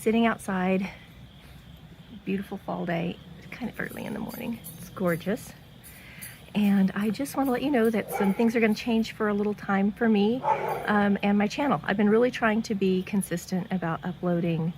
sitting outside, beautiful fall day. It's kind of early in the morning. It's gorgeous. And I just want to let you know that some things are going to change for a little time for me and my channel. I've been really trying to be consistent about uploading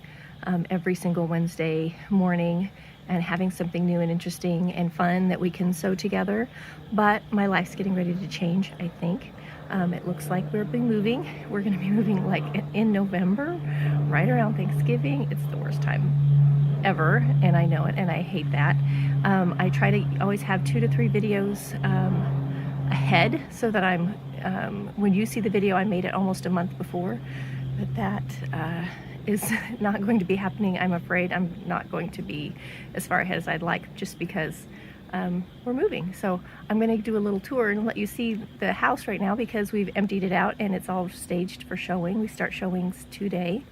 every single Wednesday morning and having something new and interesting and fun that we can sew together. But my life's getting ready to change, I think. It looks like we'll be moving. We're going to be moving like in November, right around Thanksgiving. It's the worst time ever, and I know it, and I hate that. I try to always have 2 to 3 videos ahead so that I'm when you see the video, I made it almost a month before, but that is not going to be happening. I'm afraid I'm not going to be as far ahead as I'd like, just because we're moving. So I'm going to do a little tour and let you see the house right now, because we've emptied it out and it's all staged for showing. We start showings today,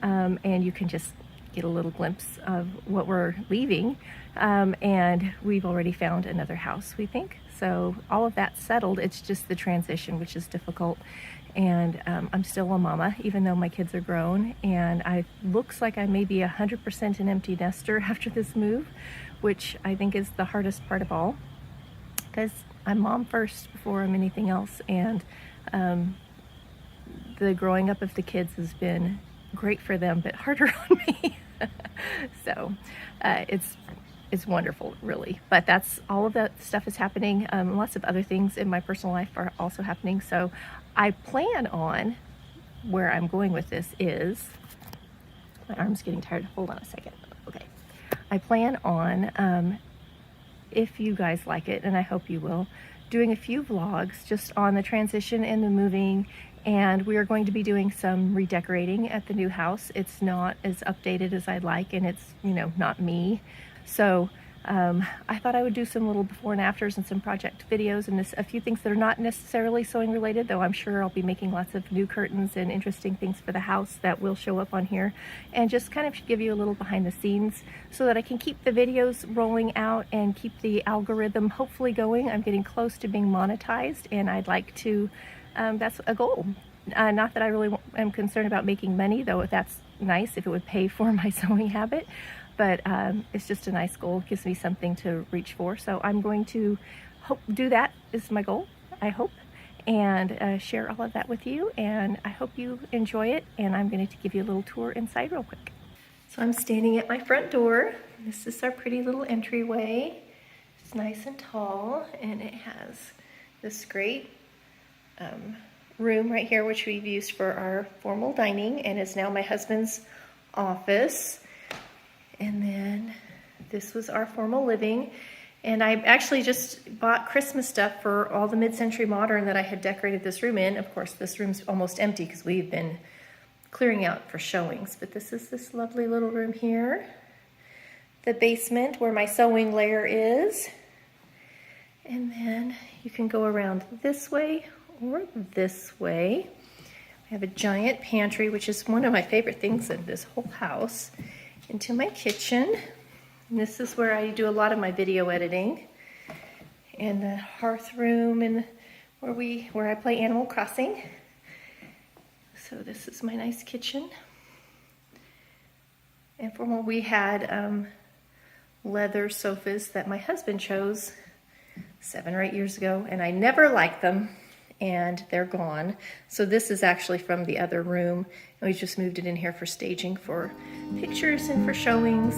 and you can just get a little glimpse of what we're leaving, and we've already found another house, we think. So all of that's settled. It's just the transition, which is difficult. And I'm still a mama, even though my kids are grown, and I looks like I may be 100% an empty nester after this move, which I think is the hardest part of all, because I'm mom first before I'm anything else. And the growing up of the kids has been great for them, but harder on me. So it's wonderful, really. But that's all of that stuff is happening. Lots of other things in my personal life are also happening. So I plan on, where I'm going with this is, my arm's getting tired. Hold on a second. Okay. I plan on, if you guys like it, and I hope you will, doing a few vlogs just on the transition and the moving. And we are going to be doing some redecorating at the new house. It's not as updated as I'd like, and it's, you know, not me. So I thought I would do some little before and afters and some project videos, and a few things that are not necessarily sewing related, though I'm sure I'll be making lots of new curtains and interesting things for the house that will show up on here, and just kind of give you a little behind the scenes so that I can keep the videos rolling out and keep the algorithm hopefully going. I'm getting close to being monetized, and I'd like to, that's a goal. Not that I really am concerned about making money, though that's nice if it would pay for my sewing habit. But it's just a nice goal. It gives me something to reach for. So I'm going to do that is my goal, I hope, and share all of that with you. And I hope you enjoy it. And I'm going to give you a little tour inside real quick. So I'm standing at my front door. This is our pretty little entryway. It's nice and tall, and it has this great room right here, which we've used for our formal dining, and is now my husband's office. And then this was our formal living. And I actually just bought Christmas stuff for all the mid-century modern that I had decorated this room in. Of course, this room's almost empty because we've been clearing out for showings. But this is this lovely little room here. The basement where my sewing layer is. And then you can go around this way or this way. I have a giant pantry, which is one of my favorite things in this whole house. Into my kitchen. And this is where I do a lot of my video editing. And the hearth room, and where I play Animal Crossing. So this is my nice kitchen. And from where we had leather sofas that my husband chose 7 or 8 years ago, and I never liked them, and they're gone. So this is actually from the other room, and we just moved it in here for staging for pictures and for showings.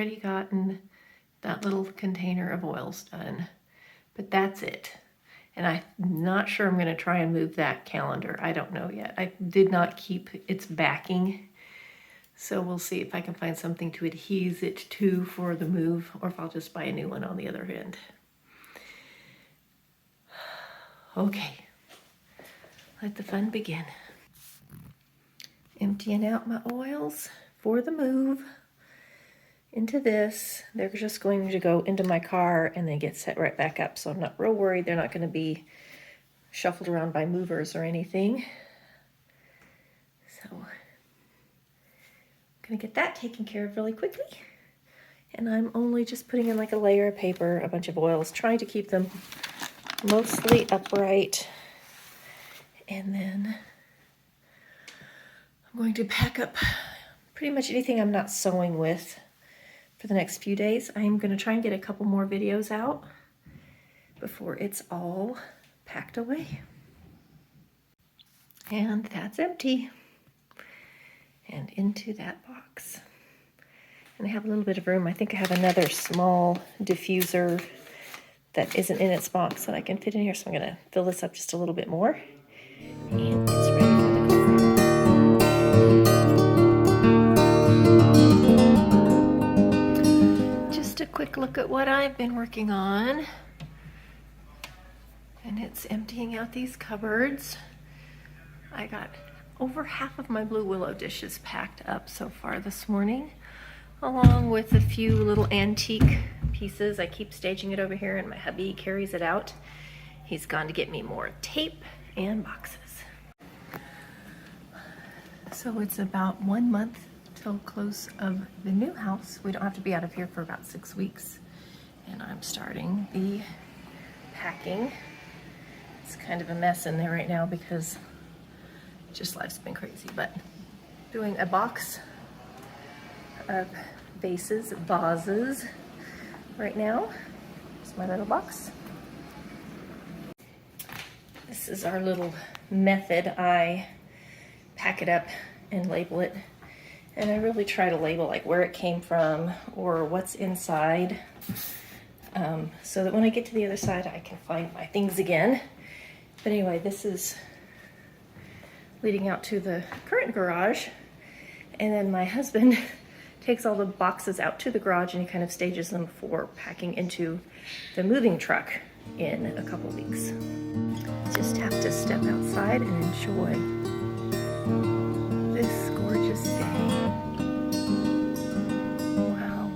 already gotten that little container of oils done, but that's it. And I'm not sure I'm going to try and move that calendar. I don't know yet. I did not keep its backing, so we'll see if I can find something to adhese it to for the move, or if I'll just buy a new one on the other end. Okay, let the fun begin. Emptying out my oils for the move into this. They're just going to go into my car and then get set right back up, so I'm not real worried they're not going to be shuffled around by movers or anything. So I'm going to get that taken care of really quickly. And I'm only just putting in like a layer of paper, a bunch of oils, trying to keep them mostly upright. And then I'm going to pack up pretty much anything I'm not sewing with for the next few days. I'm going to try and get a couple more videos out before it's all packed away. And that's empty. And into that box. And I have a little bit of room. I think I have another small diffuser that isn't in its box that I can fit in here, so I'm going to fill this up just a little bit more. And it's ready for the car. Just a quick look at what I've been working on. And it's emptying out these cupboards. I got over half of my Blue Willow dishes packed up so far this morning, along with a few little antique pieces. I keep staging it over here and my hubby carries it out. He's gone to get me more tape and boxes. So it's about 1 month till close of the new house. We don't have to be out of here for about 6 weeks. And I'm starting the packing. It's kind of a mess in there right now because just life's been crazy, but doing a box of vases right now. It's my little box. This is our little method. I pack it up and label it, and I really try to label like where it came from or what's inside, so that when I get to the other side I can find my things again. But anyway, this is leading out to the current garage, and then my husband takes all the boxes out to the garage and he kind of stages them for packing into the moving truck in a couple weeks. Just have to step outside and enjoy this gorgeous day. Wow.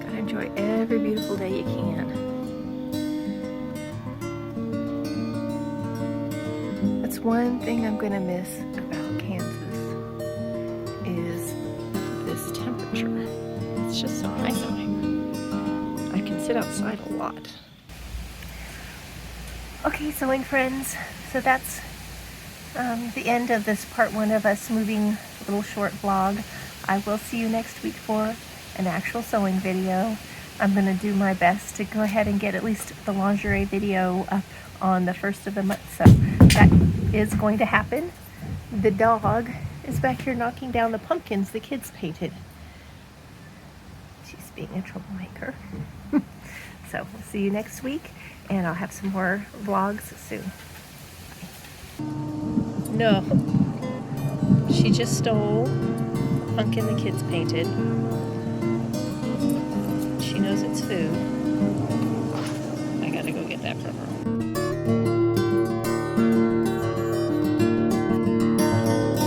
Gotta enjoy every beautiful day you can. That's one thing I'm gonna miss about Kansas is this temperature. It's just so nice out here. I can sit outside a lot. Okay, sewing friends, so that's the end of this part 1 of us moving little short vlog. I will see you next week for an actual sewing video. I'm going to do my best to go ahead and get at least the lingerie video up on the 1st of the month, so that is going to happen. The dog is back here knocking down the pumpkins the kids painted. She's being a troublemaker. So we'll see you next week, and I'll have some more vlogs soon. Bye. No, she just stole a pumpkin the kids painted. She knows it's food. I gotta go get that from her.